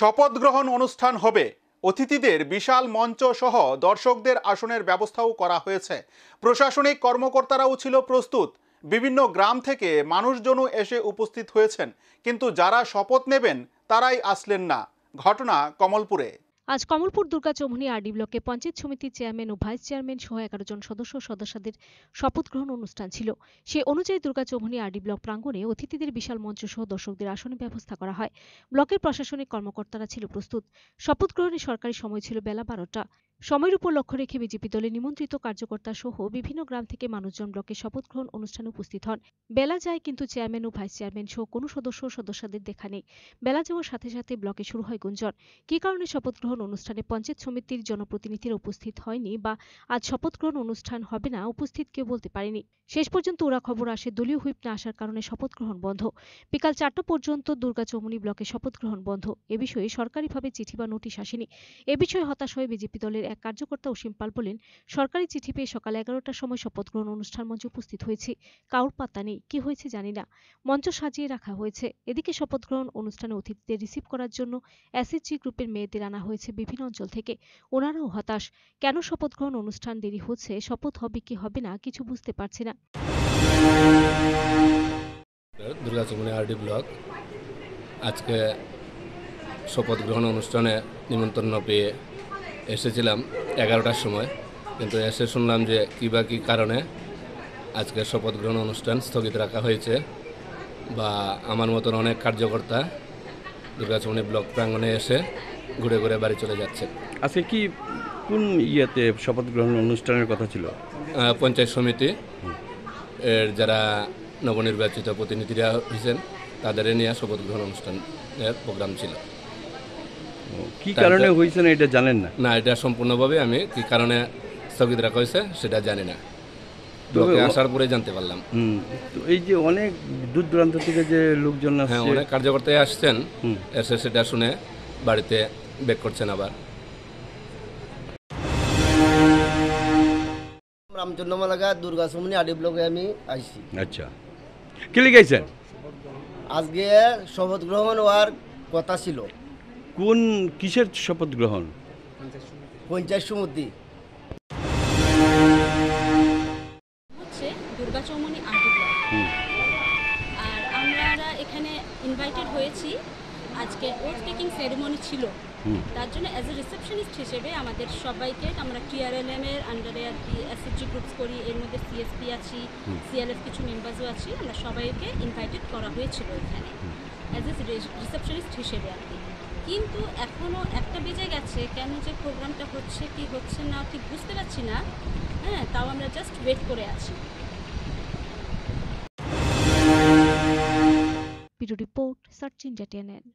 শপথ গ্রহণ অনুষ্ঠান হবে। অতিথিদের বিশাল মঞ্চ সহ দর্শকদের আসনের ব্যবস্থাও করা হয়েছে। প্রশাসনিক কর্মকর্তারাও ছিল প্রস্তুত। বিভিন্ন গ্রাম থেকে মানুষজনও এসে উপস্থিত হয়েছেন, কিন্তু যারা শপথ নেবেন তারাই আসলেন না। ঘটনা কমলপুরে। আজ কমলপুর দুর্গা চৌমুহনী আরডি ব্লকে পঞ্চায়েত সমিতির চেয়ারম্যান ও ভাইস চেয়ারম্যান সহ 11 জন সদস্যদের শপথ গ্রহণ অনুষ্ঠান ছিল। সে অনুযায়ী দুর্গা চৌমুহনী আরডি ব্লক প্রাঙ্গণে অতিথিদের বিশাল মঞ্চ সহ দর্শকদের আসনের ব্যবস্থা করা হয়। ব্লকের প্রশাসনিক কর্মকর্তারা ছিল প্রস্তুত। শপথ গ্রহণের সরকারি সময় ছিল বেলা 12টা। সময়ের উপর লক্ষ্য রেখে বিজেপি দলের নিমন্ত্রিত কার্যকর্তা সহ বিভিন্ন গ্রাম থেকে মানুষজন ব্লকে শপথ গ্রহণ অনুষ্ঠানে উপস্থিত হন। বেলা যায়, কিন্তু চেয়ারম্যান ও ভাইস চেয়ারম্যান সহ কোনো সদস্যদের দেখা নেই। বেলা যাওয়ার সাথে সাথে ব্লকে শুরু হয় গুঞ্জন। কী কারণে শপথ গ্রহণ অনুষ্ঠানে পঞ্চায়েত সমিতির জনপ্রতিনিধিরা উপস্থিত হয়নি বা আজ শপথ গ্রহণ অনুষ্ঠান হবে না, উপস্থিত কেউ বলতে পারেনি। শেষ পর্যন্ত ওরা খবর আসে দলীয় হুইপ না আসার কারণে শপথ গ্রহণ বন্ধ। বিকাল 4টা পর্যন্ত দুর্গা চৌমুহনী ব্লকে শপথ গ্রহণ বন্ধ। এ বিষয়ে সরকারিভাবে চিঠি বা নোটিশ আসেনি। এ বিষয়ে হতাশ হয়ে বিজেপি দলের এক কার্যকর্তা অসীম পাল বলেন, সরকারি চিঠি পেয়ে সকাল 11টার সময় শপথ গ্রহণ অনুষ্ঠান মঞ্চে উপস্থিত হয়েছি। কারোর পাত্তা নেই, কি হয়েছে জানি না। মঞ্চ সাজিয়ে রাখা হয়েছে। এদিকে শপথ গ্রহণ অনুষ্ঠানে অতিথিদের রিসিভ করার জন্য এসএসজি গ্রুপের মেয়েদের আনা হয়েছে বিভিন্ন অঞ্চল থেকে। ওনারাও হতাশ। কেন শপথ গ্রহণ অনুষ্ঠান দেরি হচ্ছে, শপথ হবে কি হবে না কিছু বুঝতে পারছি না। দুর্গা চৌমুহনী আরডি ব্লক আজকে শপথ গ্রহণ অনুষ্ঠানে নিমন্ত্রণ পেয়ে এসেছিলাম 11টার সময়, কিন্তু এসে শুনলাম যে কী কারণে আজকে শপথ গ্রহণ অনুষ্ঠান স্থগিত রাখা হয়েছে। বা আমার মতন অনেক কার্যকর্তা দুর্গা চৌমুহনী ব্লক প্রাঙ্গণে এসে ঘুরে ঘুরে বাড়ি চলে যাচ্ছে। আজকে কি কোন ইয়েতে শপথ গ্রহণ অনুষ্ঠানের কথা ছিল? পঞ্চায়েত সমিতি এর যারা নবনির্বাচিত প্রতিনিধিরা হয়েছেন তাদের নিয়ে শপথ গ্রহণ অনুষ্ঠানের প্রোগ্রাম ছিল। কি কারণে হয়েছে না এটা জানেন না? না, এটা সম্পূর্ণভাবে আমি কি কারণে স্থগিত রাখা হয়েছে সেটা জানি না। ব্লকে আসার পরে জানতে পারলাম। তো এই যে অনেক দূর দূরান্ত থেকে যে লোকজন আসছে, হ্যাঁ, অনেক কার্যকর্তাই আসছেন, এসে সেটা শুনে বাড়িতে ব্যাক করছেন আবার। রামচন্দ্রমালাগা দুর্গা চৌমুহনী আরডি ব্লকে আমি আইছি। আচ্ছা, কি লিখাইছেন? আজকে শপথ গ্রহণ হওয়ার কথা ছিল। কোন কিসের শপথ গ্রহণ? পঞ্চায়েত সমিতি। দুর্গা চৌমুহনী আরডি ব্লক, আর আমরা এখানে ইনভাইটেড হয়েছি। আজকে ওথ টেকিং সেরেমনি ছিল, তার জন্য অ্যাজ এ রিসেপশনিস্ট হিসেবে আমাদের সবাইকে, আমরা টিআরএলএম এর আন্ডারে আর কি এসএসজি গ্রুপস করি, এর মধ্যে সিএসপি আছি, সিএলএফ কিছু মেম্বার্সও আছি, আমরা সবাইকে ইনভাইটেড করা হয়েছিল এখানে অ্যাজ এ রিসেপশনিস্ট হিসেবে আর কি। কিন্তু এখনও 1টা বেজে গেছে, কেন যে প্রোগ্রামটা হচ্ছে কি হচ্ছে না ঠিক বুঝতে পারছি না। হ্যাঁ, তাও আমরা জাস্ট ওয়েট করে আছি। Bureau report, search India TNN।